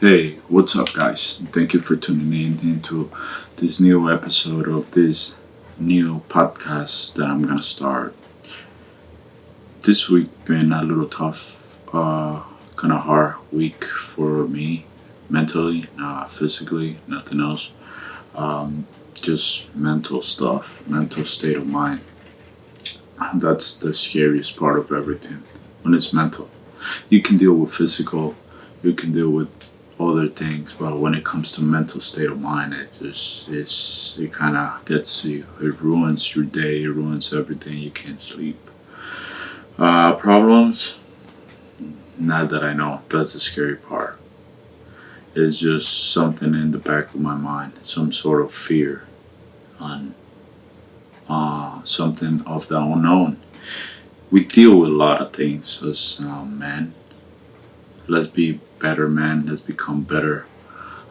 Hey, what's up, guys? Thank you for tuning in into this new episode of this new podcast that I'm gonna start. This week been a little tough, kind of hard week for me, mentally, not physically, nothing else. Just mental stuff, mental state of mind. That's the scariest part of everything when it's mental. You can deal with physical, you can deal with other things, but when it comes to mental state of mind, it kind of gets to you. It ruins your day, it ruins everything. You can't sleep. Problems? Not that I know. That's the scary part. It's just something in the back of my mind, some sort of fear on something of the unknown. We deal with a lot of things as men. Let's be better men. Let's become better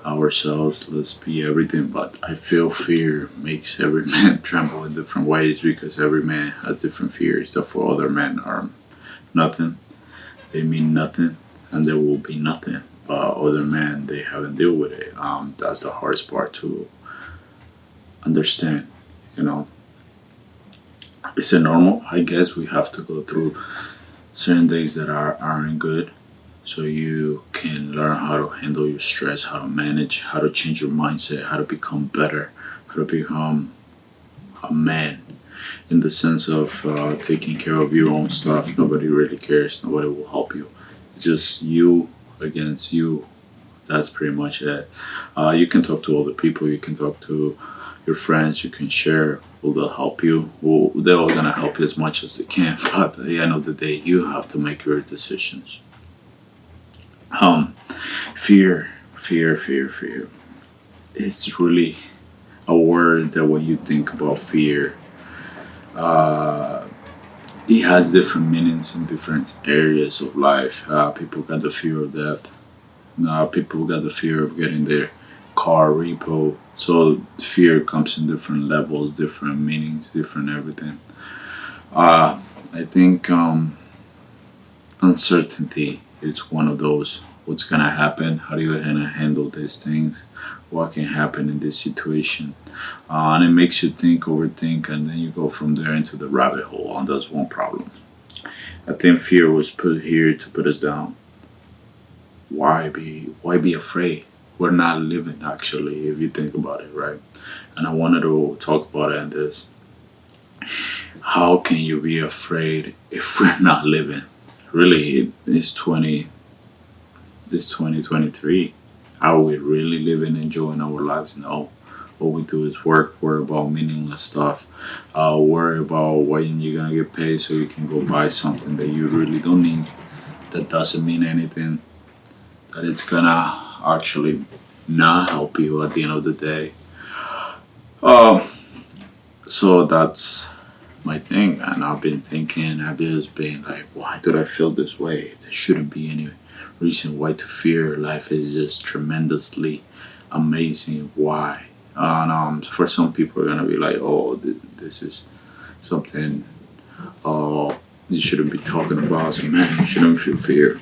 ourselves. Let's be everything. But I feel fear makes every man tremble in different ways because every man has different fears. Therefore, other men are nothing. They mean nothing, and there will be nothing. But other men, they haven't dealt with it. That's the hardest part to understand. You know, is it normal? I guess we have to go through certain days that aren't good so you can learn how to handle your stress, how to manage, how to change your mindset, how to become better, how to become a man in the sense of taking care of your own stuff. Nobody really cares, nobody will help you. It's just you against you. That's pretty much it. You can talk to other people, you can talk to your friends, you can share. Will they help you? Well, they're all gonna help you as much as they can, but at the end of the day, you have to make your decisions. Um, fear. It's really a word that when you think about fear, uh, it has different meanings in different areas of life. People got the fear of death. People got the fear of getting their car repo. So fear comes in different levels, different meanings, different everything. I think uncertainty is one of those. What's gonna happen? How do you gonna handle these things? What can happen in this situation? And it makes you think, overthink, and then you go from there into the rabbit hole. And that's one problem. I think fear was put here to put us down. Why be afraid? We're not living actually, if you think about it, right? And I wanted to talk about it in this. How can you be afraid if we're not living? Really, it's 2023. Are we really living, enjoying our lives? No. What we do is work, worry about meaningless stuff, worry about when you're gonna get paid so you can go buy something that you really don't need, that doesn't mean anything, that it's gonna actually not help you at the end of the day. Um, so that's my thing, and I've been thinking, I've just been like, why did I feel this way? There shouldn't be any reason why to fear. Life is just tremendously amazing. Why? And for some people, are gonna be like, oh, this is something. Oh, you shouldn't be talking about. So man, you shouldn't feel fear.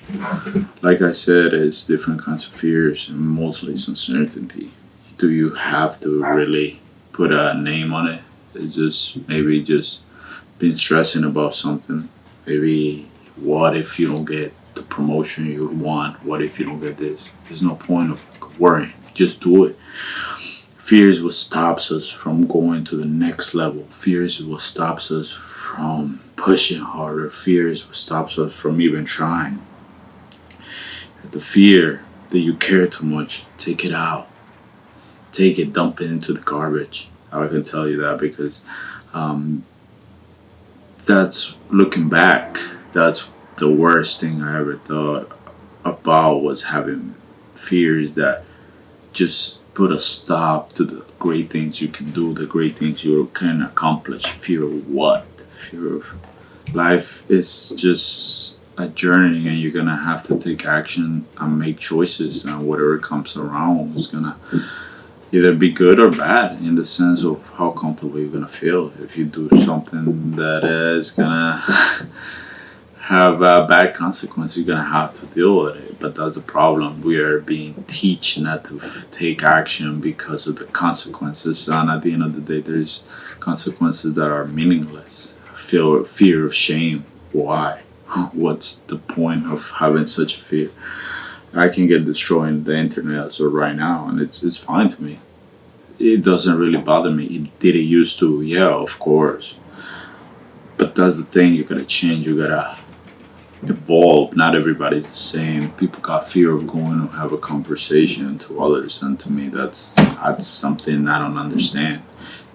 Like I said, it's different kinds of fears, and mostly it's uncertainty. Do you have to really put a name on it? It's just maybe just been stressing about something. Maybe what if you don't get the promotion you want? What if you don't get this? There's no point of worrying. Just do it. Fear is what stops us from going to the next level. Fear is what stops us from pushing harder. Fear is what stops us from even trying. The fear that you care too much, take it out. Take it, dump it into the garbage. I can tell you that because um, that's looking back. That's the worst thing I ever thought about was having fears that just put a stop to the great things you can do, the great things you can accomplish. Fear of what? Fear of life is just a journey, and you're gonna have to take action and make choices, and whatever comes around is gonna either be good or bad in the sense of how comfortable you're gonna feel if you do something that is gonna have bad consequences. You're gonna have to deal with it. But that's the problem. We are being taught not to take action because of the consequences. And at the end of the day, there's consequences that are meaningless. Fear of shame. Why? What's the point of having such a fear? I can get destroying the internet so right now, and it's fine to me. It doesn't really bother me. It did it used to, yeah, of course. But that's the thing. You gotta change. You gotta evolve. Not everybody's the same. People got fear of going to have a conversation to others, and to me, that's something I don't understand.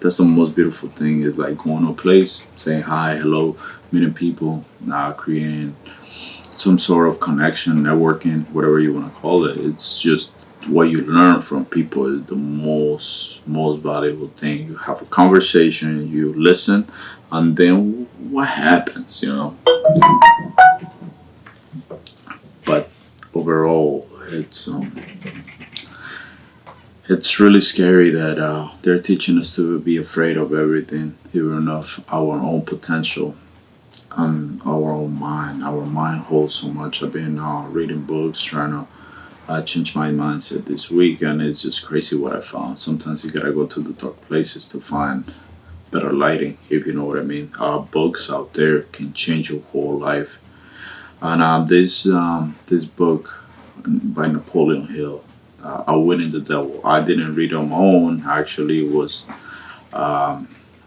That's the most beautiful thing. Is like going to a place, saying hi, hello, meeting people, creating some sort of connection, networking, whatever you want to call it. It's just what you learn from people is the most valuable thing. You have a conversation, you listen, and then what happens, But overall, it's really scary that they're teaching us to be afraid of everything, even of our own potential and our own mind. Our mind holds so much. I've been reading books, trying to change my mindset this week, and it's just crazy what I found. Sometimes you gotta go to the dark places to find better lighting, if you know what I mean. Books out there can change your whole life. And this book by Napoleon Hill, Outwitting the Devil. I didn't read on my own. Actually, it was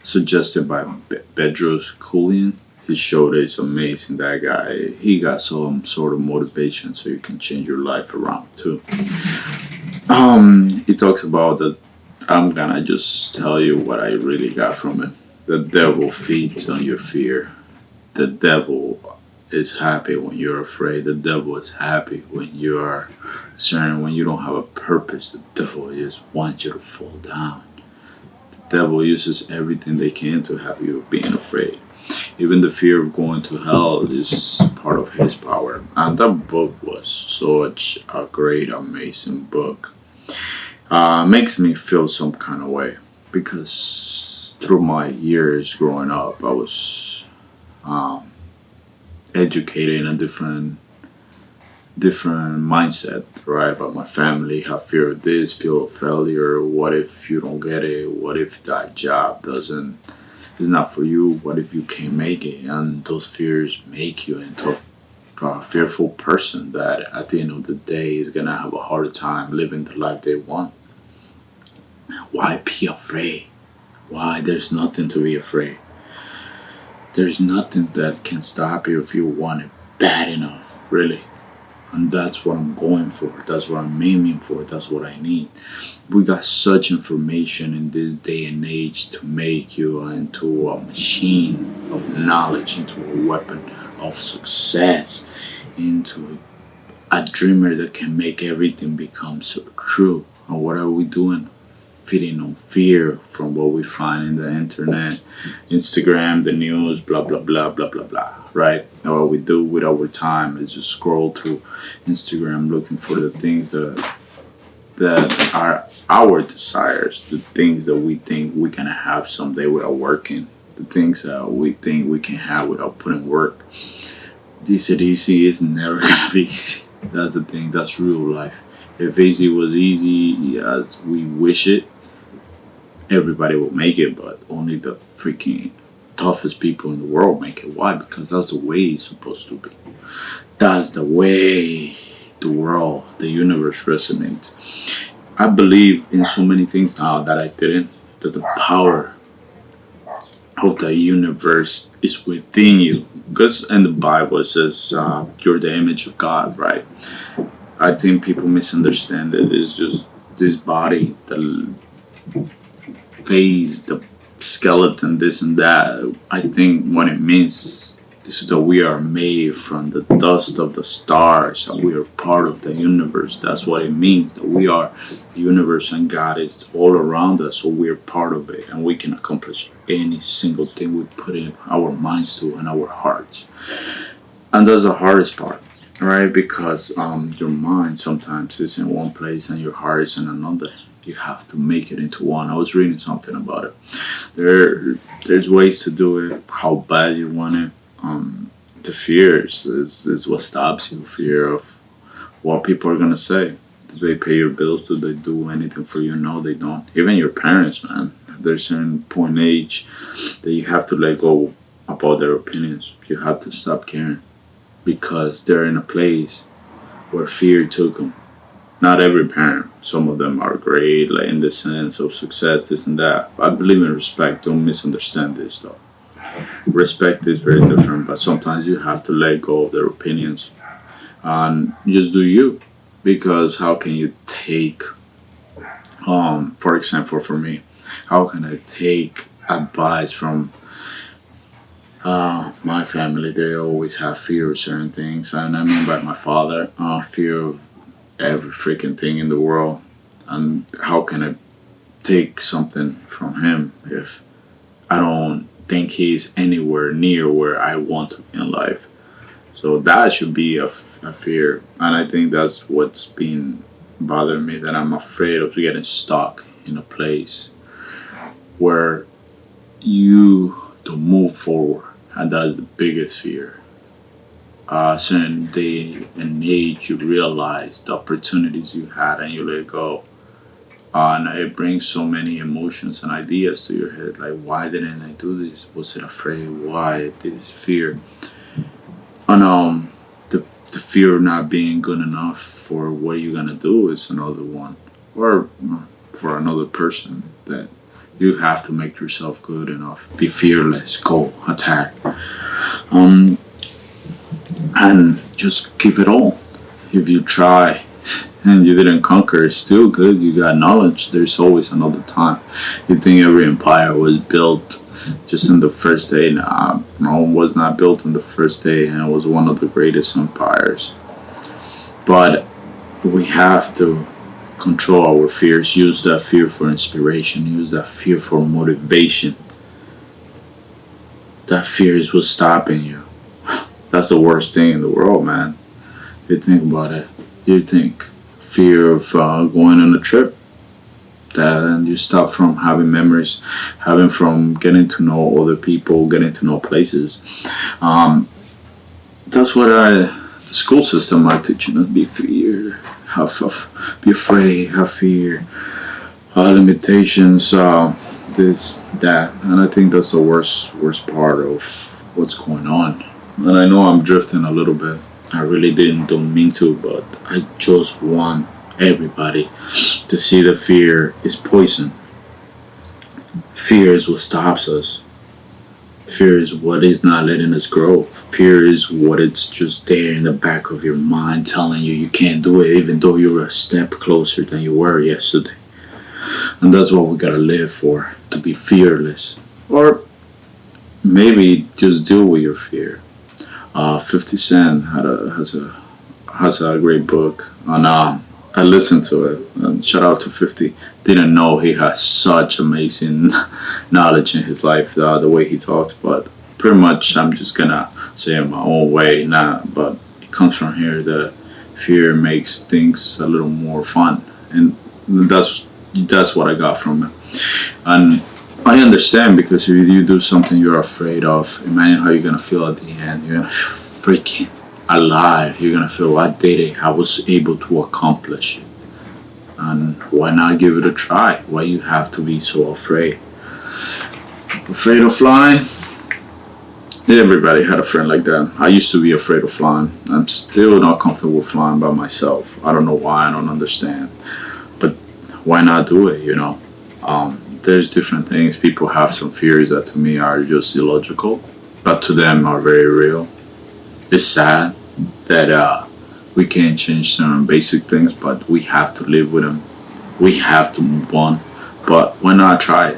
suggested by Bedros Keuilian. His show is amazing. That guy, he got some sort of motivation, so you can change your life around too. He talks about that. I'm gonna just tell you what I really got from it. The devil feeds on your fear. The devil is happy when you're afraid. The devil is happy when you are certain, when you don't have a purpose. The devil just wants you to fall down. The devil uses everything they can to have you being afraid. Even the fear of going to hell is part of his power. And that book was such a great, amazing book. Makes me feel some kind of way because through my years growing up, I was um, educated in a different mindset, right? About my family, have fear of this, fear of failure. What if you don't get it? What if that job doesn't is not for you? What if you can't make it? And those fears make you into a fearful person that at the end of the day is gonna have a harder time living the life they want. Why be afraid? Why? There's nothing to be afraid. There's nothing that can stop you if you want it bad enough, really. And that's what I'm going for. That's what I'm aiming for. That's what I need. We got such information in this day and age to make you into a machine of knowledge, into a weapon of success, into a dreamer that can make everything become so true. And what are we doing? Feeding on fear from what we find in the internet, Instagram, the news, blah blah blah blah blah blah. Right? And what we do with our time is just scroll through Instagram looking for the things that are our desires, the things that we think we can have someday without working, the things that we think we can have without putting work. This is easy is never gonna be easy. That's the thing. That's real life. If easy was easy as we wish it, everybody will make it, but only the freaking toughest people in the world make it. Why? Because that's the way it's supposed to be. That's the way the world, the universe resonates. I believe in so many things now that I didn't, that the power of the universe is within you. Because in the Bible it says you're the image of God, right? I think people misunderstand that it's just this body, the face, the skeleton, this and that. I think what it means is that we are made from the dust of the stars, and we are part of the universe. That's what it means, that we are the universe and God is all around us, so we're part of it, and we can accomplish any single thing we put in our minds to and our hearts. And that's the hardest part, right? Because your mind sometimes is in one place and your heart is in another. You have to make it into one. I was reading something about it. There's ways to do it, how bad you want it. The fears is what stops you. Fear of what people are gonna say. Do they pay your bills? Do they do anything for you? No, they don't. Even your parents, man. There's a certain point age that you have to let go about their opinions. You have to stop caring because they're in a place where fear took them. Not every parent. Some of them are great, like in the sense of success, this and that. I believe in respect. Don't misunderstand this, though. Respect is very different, but sometimes you have to let go of their opinions and just do you. Because how can you take, for example, for me, how can I take advice from my family? They always have fear of certain things, and I mean by my father, fear of every freaking thing in the world. And how can I take something from him if I don't think he's anywhere near where I want to be in life? So that should be a fear, and I think that's what's been bothering me. That I'm afraid of getting stuck in a place where you don't move forward, and that's the biggest fear. Certain day and age, you realize the opportunities you had, and you let go. And it brings so many emotions and ideas to your head. Like, why didn't I do this? Was it afraid? Why this fear? And the fear of not being good enough for what you're gonna do is another one, or for another person. That you have to make yourself good enough. Be fearless. Go attack. Um, and just give it all. If you try and you didn't conquer, it's still good. You got knowledge. There's always another time. You think every empire was built just in the first day? Nah, Rome was not built in the first day, and it was one of the greatest empires. But we have to control our fears. Use that fear for inspiration. Use that fear for motivation. That fear is what's stopping you. That's the worst thing in the world, man. You think about it. You think fear of going on a trip, that and you stop from having memories, having from getting to know other people, getting to know places. Um, that's what the school system are teaching us: be fear, be afraid, have fear, limitations, this, that, and I think that's the worst part of what's going on. And I know I'm drifting a little bit. I really don't mean to, but I just want everybody to see that fear is poison. Fear is what stops us. Fear is what is not letting us grow. Fear is what it's just there in the back of your mind telling you can't do it, even though you're a step closer than you were yesterday. And that's what we gotta live for, to be fearless. Or maybe just deal with your fear. 50 Cent has a great book, and I listened to it. And shout out to 50. Didn't know he has such amazing knowledge in his life, the way he talks. But pretty much, I'm just gonna say it my own way. Nah, but it comes from here that fear makes things a little more fun, and that's what I got from it. And I understand, because if you do something you're afraid of, imagine how you're gonna feel at the end. You're gonna feel freaking alive. You're gonna feel, I did it. I was able to accomplish it. And why not give it a try? Why you have to be so afraid? Afraid of flying? Everybody had a friend like that. I used to be afraid of flying. I'm still not comfortable flying by myself. I don't know why. I don't understand. But why not do it? There's different things. People have some fears that to me are just illogical, but to them are very real. It's sad that we can't change some basic things, but we have to live with them. We have to move on. But why not try it?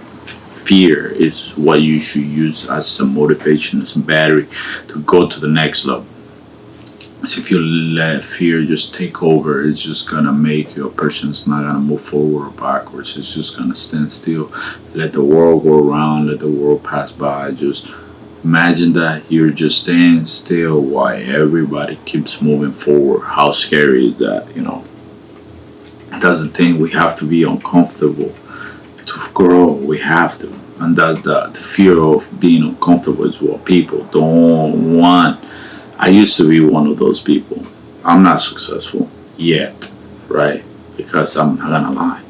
Fear is what you should use as a motivation, as a battery to go to the next level. So if you let fear just take over, it's just gonna make you a person that's not gonna move forward or backwards. It's just gonna stand still, let the world go around, let the world pass by. Just imagine that you're just standing still while everybody keeps moving forward. How scary is that? That's the thing. We have to be uncomfortable to grow. We have to, and that's the fear of being uncomfortable is what people don't want. I used to be one of those people. I'm not successful yet, right? Because I'm not gonna lie.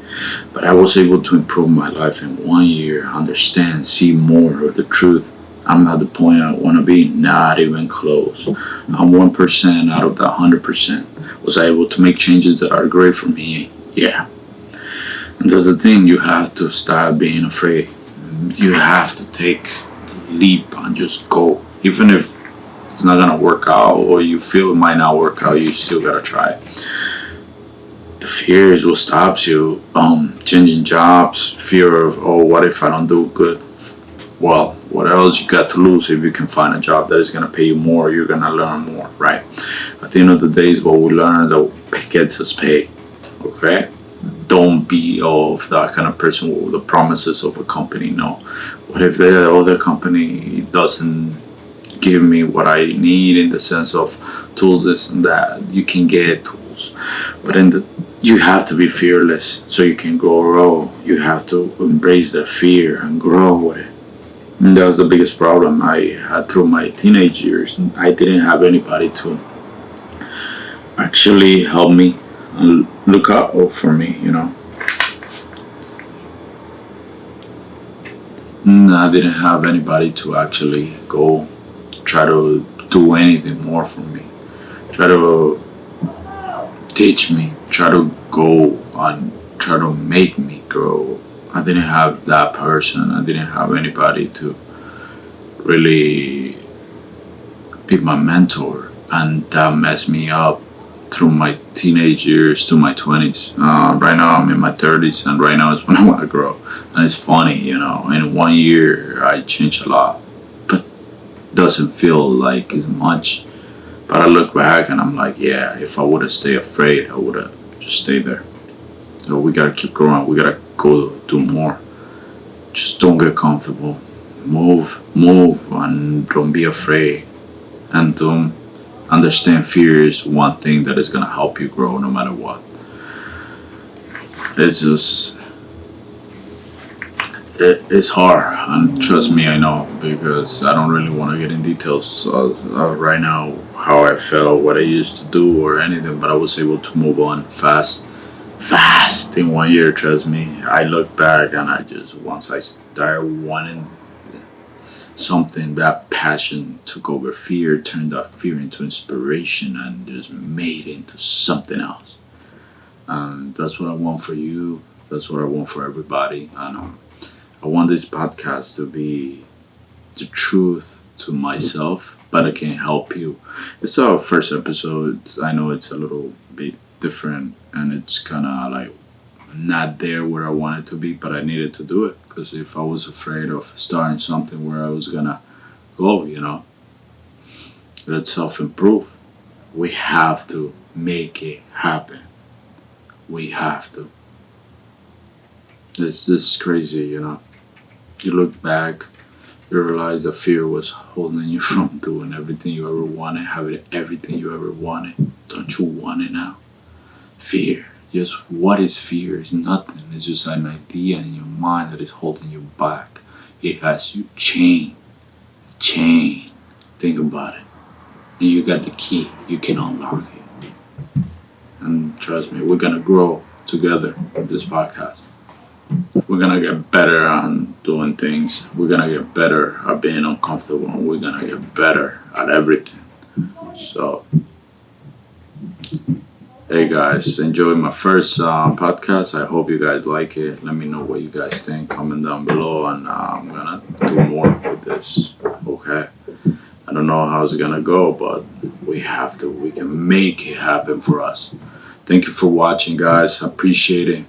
But I was able to improve my life in 1 year, understand, see more of the truth. I'm at the point I want to be, not even close. I'm 1% out of the 100%. Was I able to make changes that are great for me? Yeah. And that's the thing, you have to stop being afraid. You have to take the leap and just go. Even if it's not gonna work out or you feel it might not work out, you still gotta try. The fear is what stops you. Changing jobs, fear of, oh, what if I don't do good? Well, what else you got to lose if you can find a job that is gonna pay you more? You're gonna learn more, right? At the end of the day, is what we learn that gets us paid. Okay, don't be of that kind of person with the promises of a company. No, what if the other company doesn't give me what I need in the sense of tools, this and that? You can get tools, but you have to be fearless so you can grow. You have to embrace that fear and grow with it. And that was the biggest problem I had through my teenage years. I didn't have anybody to actually help me and look out for me, you know. I didn't have anybody to actually go try to do anything more for me. Try to teach me, try to go and try to make me grow. I didn't have that person. I didn't have anybody to really be my mentor, and that messed me up through my teenage years to my 20s. Right now I'm in my 30s, and right now is when I want to grow. And it's funny, you know, in 1 year I changed a lot, but doesn't feel like as much. But I look back and I'm like, yeah, if I would have stayed afraid, I would have just stayed there. So we gotta keep growing. We gotta go do more. Just don't get comfortable. Move, and don't be afraid. And don't understand fear is one thing that is gonna help you grow no matter what. It's just, it's hard, and trust me, I know, because I don't really want to get in details right now how I felt, what I used to do, or anything. But I was able to move on fast in 1 year. Trust me. I look back and I just, once I started wanting something, that passion took over fear, turned that fear into inspiration, and just made it into something else. And that's what I want for you. That's what I want for everybody. And I want this podcast to be the truth to myself, but I can help you. It's our first episode. I know it's a little bit different, and it's kind of like not there where I wanted to be, but I needed to do it, because if I was afraid of starting something where I was gonna go, you know, let's self-improve. We have to make it happen. We have to. This is crazy, you know. You look back, you realize that fear was holding you from doing everything you ever wanted, having everything you ever wanted. Don't you want it now? Fear. Just what is fear? It's nothing. It's just an idea in your mind that is holding you back. It has you chained. Think about it. And you got the key. You can unlock it. And trust me, we're gonna grow together with this podcast. We're gonna get better on doing things. We're gonna get better at being uncomfortable. And we're gonna get better at everything. So, hey guys, enjoy my first podcast. I hope you guys like it. Let me know what you guys think. Comment down below, and I'm gonna do more with this. Okay. I don't know how it's gonna go, but we have to. We can make it happen for us. Thank you for watching, guys. I appreciate it.